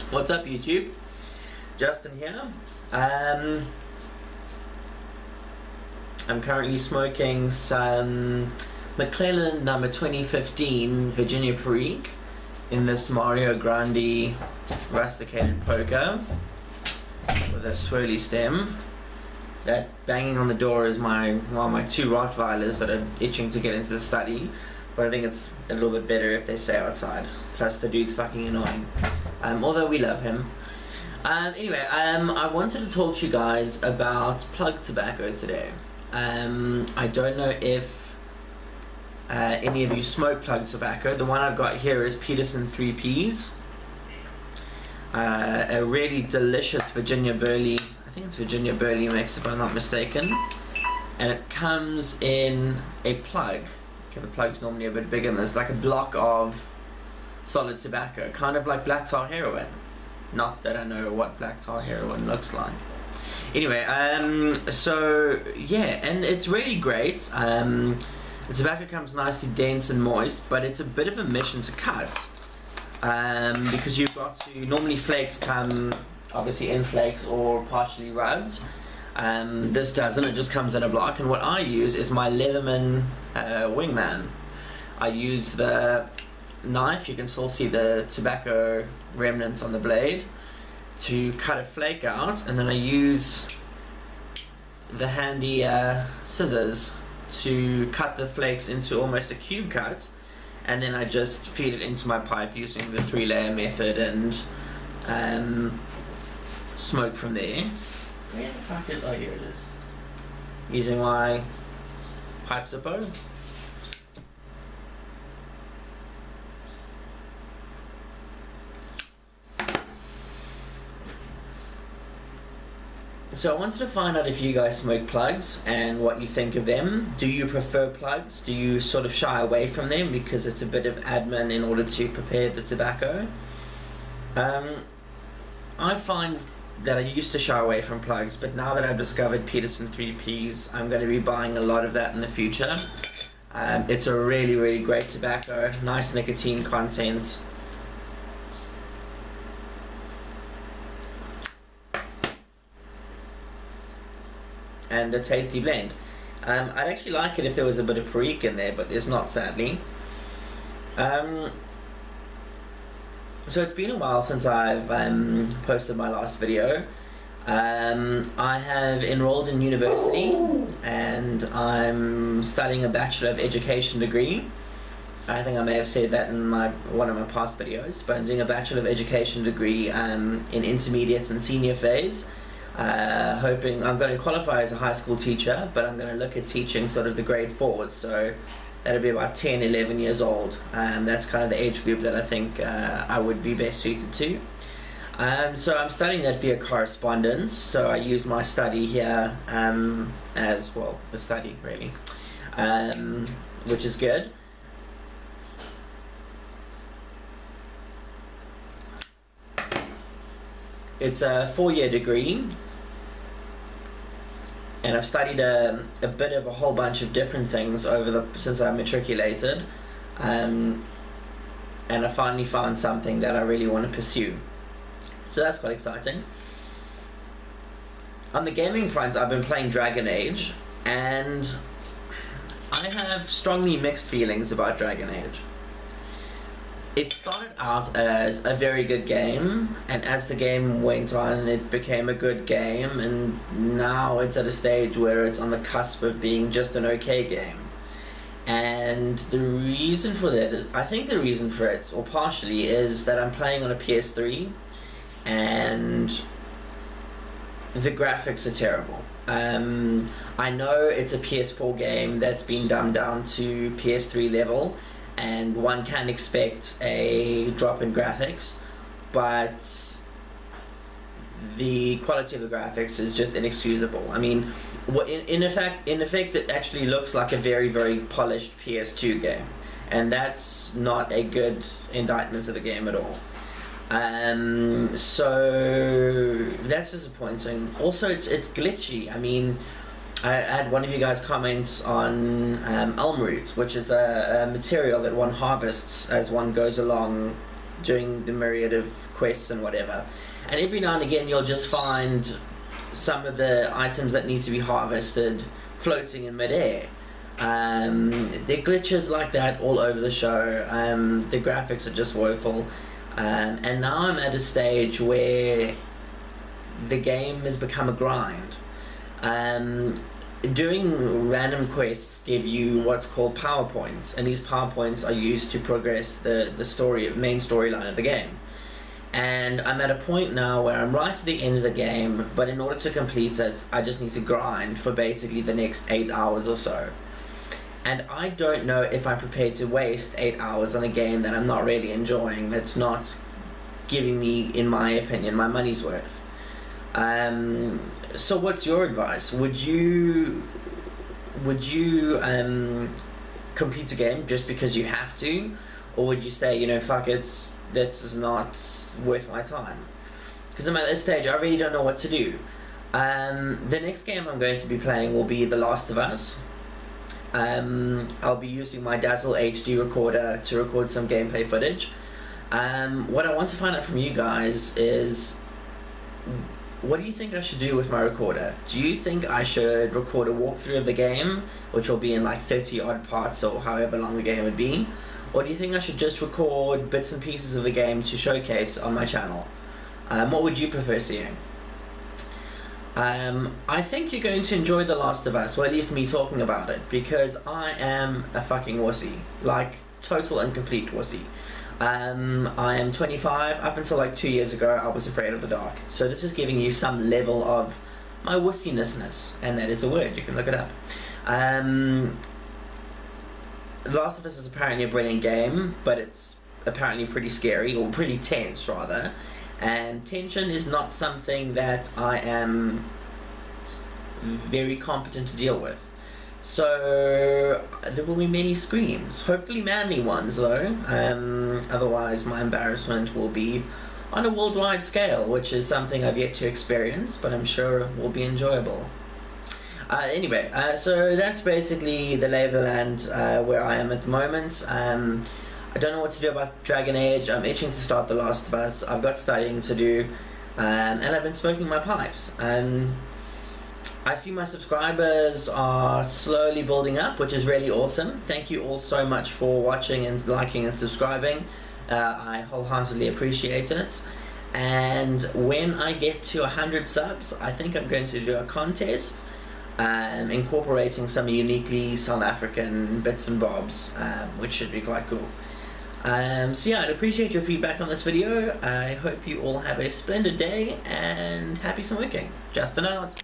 What's up, YouTube? Justin here. I'm currently smoking some McClelland number 2015 Virginia Perique in this Mario Grande rusticated poker with a swirly stem. That banging on the door is my two Rottweilers that are itching to get into the study, but I think it's a little bit better if they stay outside. Plus the dude's fucking annoying, although we love him. Anyway, I wanted to talk to you guys about plug tobacco today. I don't know if any of you smoke plug tobacco. The one I've got here is Peterson 3Ps. A really delicious Virginia Burley, I think it's Virginia Burley mix if I'm not mistaken. And it comes in a plug. Okay, the plug's normally a bit bigger than this, like a block of solid tobacco, kind of like black tar heroin. Not that I know what black tar heroin looks like. Anyway, so yeah, and it's really great. The tobacco comes nicely dense and moist, but it's a bit of a mission to cut, because you've got to, normally flakes come obviously in flakes or partially rubbed. This doesn't, it just comes in a block, and what I use is my Leatherman Wingman. I use the knife, you can still see the tobacco remnants on the blade, to cut a flake out, and then I use the handy scissors to cut the flakes into almost a cube cut, and then I just feed it into my pipe using the 3-layer method and smoke from there. Where the fuck is, oh here it is, using my pipe Zippo. So I wanted to find out if you guys smoke plugs and what you think of them. Do you prefer plugs? Do you sort of shy away from them because it's a bit of admin in order to prepare the tobacco? I find that I used to shy away from plugs, but now that I've discovered Peterson 3Ps, I'm going to be buying a lot of that in the future. It's a really, really great tobacco, nice nicotine content. And a tasty blend. I'd actually like it if there was a bit of Perique in there, but there's not, sadly. So it's been a while since I've posted my last video. I have enrolled in university and I'm studying a Bachelor of Education degree. I think I may have said that in one of my past videos, but I'm doing a Bachelor of Education degree in intermediate and senior phase. Hoping I'm going to qualify as a high school teacher, but I'm going to look at teaching sort of the grade 4s, so that'll be about 10, 11 years old. That's kind of the age group that I think I would be best suited to. So I'm studying that via correspondence, so I use my study here as well, a study really, which is good. It's a 4-year degree, and I've studied a bit of a whole bunch of different things since I matriculated, and I finally found something that I really want to pursue. So that's quite exciting. On the gaming front, I've been playing Dragon Age, and I have strongly mixed feelings about Dragon Age. It started out as a very good game, and as the game went on it became a good game, and now it's at a stage where it's on the cusp of being just an okay game. And the reason for that is, I think the reason for it, or partially, is that I'm playing on a PS3 and the graphics are terrible. I know it's a PS4 game that's been dumbed down to PS3 level, and one can expect a drop in graphics, but the quality of the graphics is just inexcusable. I mean, in effect it actually looks like a very, very polished PS2 game, and that's not a good indictment of the game at all. So that's disappointing. Also, it's glitchy. I mean, I had one of you guys comment on elm root, which is a material that one harvests as one goes along doing the myriad of quests and whatever. And every now and again you'll just find some of the items that need to be harvested floating in midair. There are glitches like that all over the show. The graphics are just woeful. And now I'm at a stage where the game has become a grind. Doing random quests give you what's called PowerPoints, and these PowerPoints are used to progress the main storyline of the game. And I'm at a point now where I'm right at the end of the game, but in order to complete it, I just need to grind for basically the next 8 hours or so. And I don't know if I'm prepared to waste 8 hours on a game that I'm not really enjoying, that's not giving me, in my opinion, my money's worth. So what's your advice? Would you complete a game just because you have to, or would you say, you know, fuck it, this is not worth my time? Because I'm at this stage, I really don't know what to do. The next game I'm going to be playing will be The Last of Us. I'll be using my Dazzle HD recorder to record some gameplay footage. What I want to find out from you guys is, what do you think I should do with my recorder? Do you think I should record a walkthrough of the game, which will be in like 30 odd parts or however long the game would be? Or do you think I should just record bits and pieces of the game to showcase on my channel? What would you prefer seeing? I think you're going to enjoy The Last of Us, or at least me talking about it, because I am a fucking wussy. Like, total and complete wussy. I am 25. Up until like 2 years ago, I was afraid of the dark. So this is giving you some level of my wussinessness, and that is a word, you can look it up. The Last of Us is apparently a brilliant game, but it's apparently pretty scary, or pretty tense rather. And tension is not something that I am very competent to deal with. So there will be many screams, hopefully manly ones though, otherwise my embarrassment will be on a worldwide scale, which is something I've yet to experience, but I'm sure will be enjoyable. Anyway, so that's basically the lay of the land where I am at the moment. I don't know what to do about Dragon Age. I'm itching to start The Last of Us. I've got studying to do, and I've been smoking my pipes. I see my subscribers are slowly building up, which is really awesome. Thank you all so much for watching and liking and subscribing. I wholeheartedly appreciate it. And when I get to 100 subs, I think I'm going to do a contest incorporating some uniquely South African bits and bobs, which should be quite cool. So yeah, I'd appreciate your feedback on this video. I hope you all have a splendid day and happy smoking. Justin out.